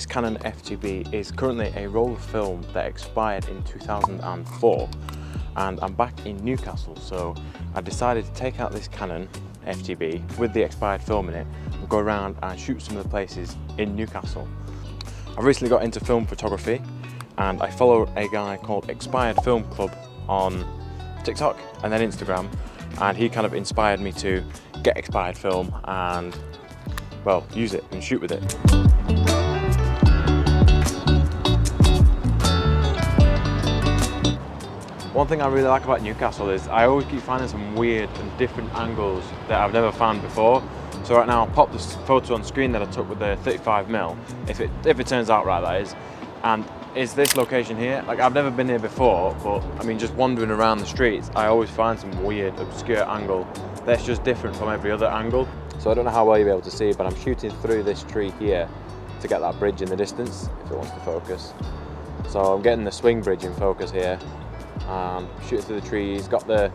this Canon FTB is currently a roll of film that expired in 2004, and I'm back in Newcastle, so I decided to take out this Canon FTB with the expired film in it and go around and shoot some of the places in Newcastle. I've recently got into film photography and I follow a guy called Expired Film Club on TikTok and then Instagram, and he kind of inspired me to get expired film and, well, use it and shoot with it. One thing I really like about Newcastle is I always keep finding some weird and different angles that I've never found before. So right now I'll pop this photo on screen that I took with the 35mm, if it turns out right, that is. And it's this location here. Like, I've never been here before, but I mean, just wandering around the streets, I always find some weird, obscure angle that's just different from every other angle. So I don't know how well you'll be able to see, but I'm shooting through this tree here to get that bridge in the distance, if it wants to focus. So I'm getting the swing bridge in focus here. Shooting through the trees, got the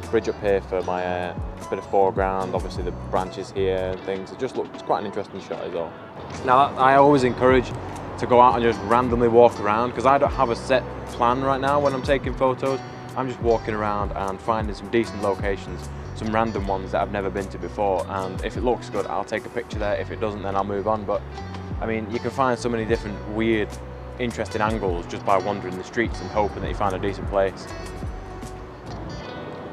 bridge up here for my bit of foreground, obviously the branches here and things. It just looks quite an interesting shot as well. Now, I always encourage to go out and just randomly walk around, because I don't have a set plan right now when I'm taking photos. I'm just walking around and finding some decent locations, some random ones that I've never been to before, and if it looks good, I'll take a picture there. If it doesn't, then I'll move on. But I mean, you can find so many different weird, interesting angles just by wandering the streets and hoping that you find a decent place.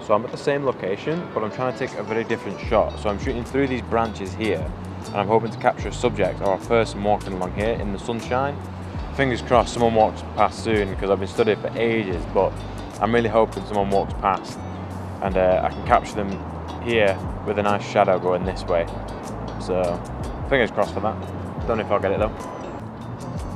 So I'm at the same location, but I'm trying to take a very different shot. So I'm shooting through these branches here, and I'm hoping to capture a subject or a person walking along here in the sunshine. Fingers crossed someone walks past soon, because I've been studying for ages, but I'm really hoping someone walks past and I can capture them here with a nice shadow going this way. So fingers crossed for that. Don't know if I'll get it though.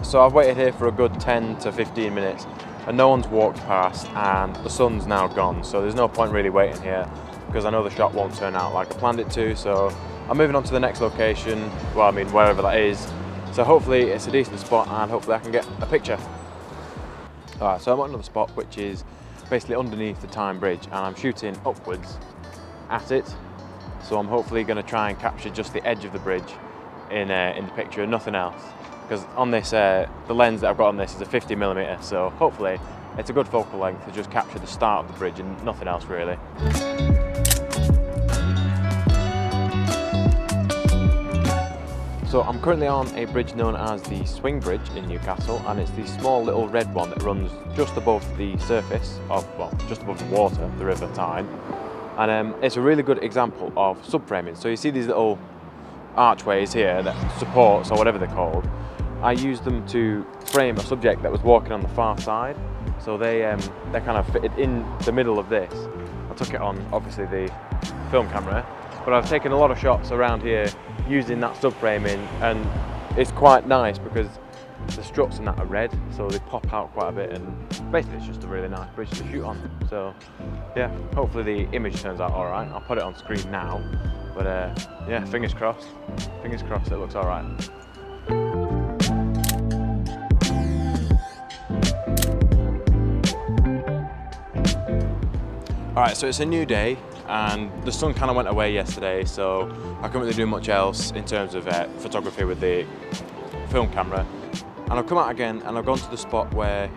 So I've waited here for a good 10 to 15 minutes and no one's walked past, and the sun's now gone, so there's no point really waiting here because I know the shot won't turn out like I planned it to. So I'm moving on to the next location, well, I mean wherever that is. So hopefully it's a decent spot and hopefully I can get a picture. Alright, so I'm at another spot which is basically underneath the Tyne Bridge, and I'm shooting upwards at it. So I'm hopefully going to try and capture just the edge of the bridge in the picture and nothing else. Because on this, the lens that I've got on this is a 50mm, so hopefully it's a good focal length to just capture the start of the bridge and nothing else really. So I'm currently on a bridge known as the Swing Bridge in Newcastle, and it's the small little red one that runs just above the surface of, well, just above the water, the River Tyne. And it's a really good example of subframing. So you see these little archways here that supports, or whatever they're called. I used them to frame a subject that was walking on the far side. So they kind of fitted in the middle of this. I took it on, obviously, the film camera, but I've taken a lot of shots around here using that subframing, and it's quite nice because the struts and that are red, so they pop out quite a bit, and basically it's just a really nice bridge to shoot on. So yeah, hopefully the image turns out alright. I'll put it on screen now, but yeah, fingers crossed it looks alright. Alright, so it's a new day and the sun kind of went away yesterday, so I couldn't really do much else in terms of photography with the film camera. And I've come out again and I've gone to the spot where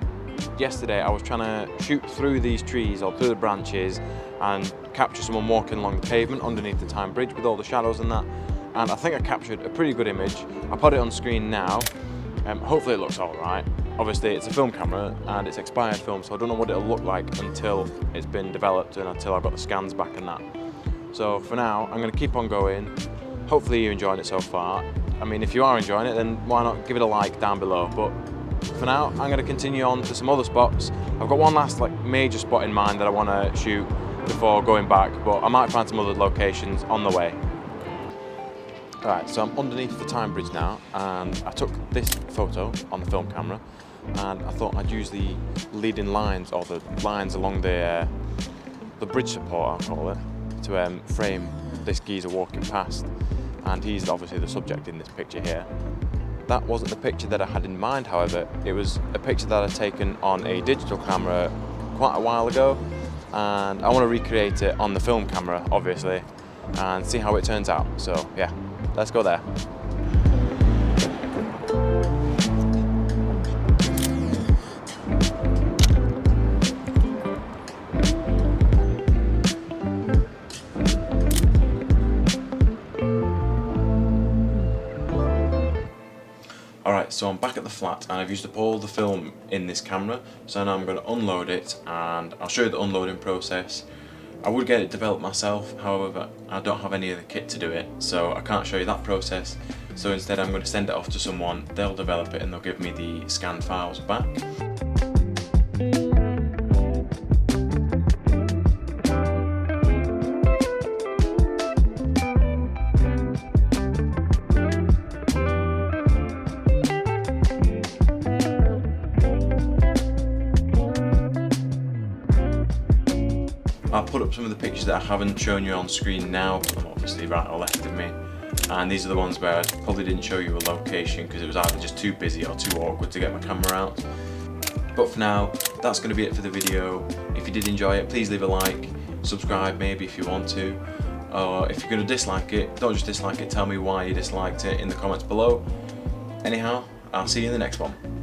yesterday I was trying to shoot through these trees or through the branches and capture someone walking along the pavement underneath the Tyne Bridge with all the shadows and that. And I think I captured a pretty good image. I put it on screen now. Hopefully it looks alright. Obviously it's a film camera and it's expired film, so I don't know what it'll look like until it's been developed and until I've got the scans back and that. So for now, I'm going to keep on going. Hopefully you're enjoying it so far. I mean, if you are enjoying it, then why not give it a like down below. But for now, I'm going to continue on to some other spots. I've got one last major spot in mind that I want to shoot before going back, but I might find some other locations on the way. Alright, so I'm underneath the Tyne Bridge now, and I took this photo on the film camera, and I thought I'd use the leading lines, or the lines along the bridge support, I'll call it, to frame this geezer walking past. And he's obviously the subject in this picture here. That wasn't the picture that I had in mind, however. It was a picture that I'd taken on a digital camera quite a while ago, and I want to recreate it on the film camera, obviously, and see how it turns out. So yeah, let's go there. Right, so I'm back at the flat and I've used up all the film in this camera, so now I'm going to unload it and I'll show you the unloading process. I would get it developed myself, however I don't have any of the kit to do it, so I can't show you that process. So instead I'm going to send it off to someone, they'll develop it and they'll give me the scanned files back. I'll put up some of the pictures that I haven't shown you on screen now, put them obviously right or left of me. And these are the ones where I probably didn't show you a location because it was either just too busy or too awkward to get my camera out. But for now, that's going to be it for the video. If you did enjoy it, please leave a like, subscribe maybe if you want to. Or if you're going to dislike it, don't just dislike it, tell me why you disliked it in the comments below. Anyhow, I'll see you in the next one.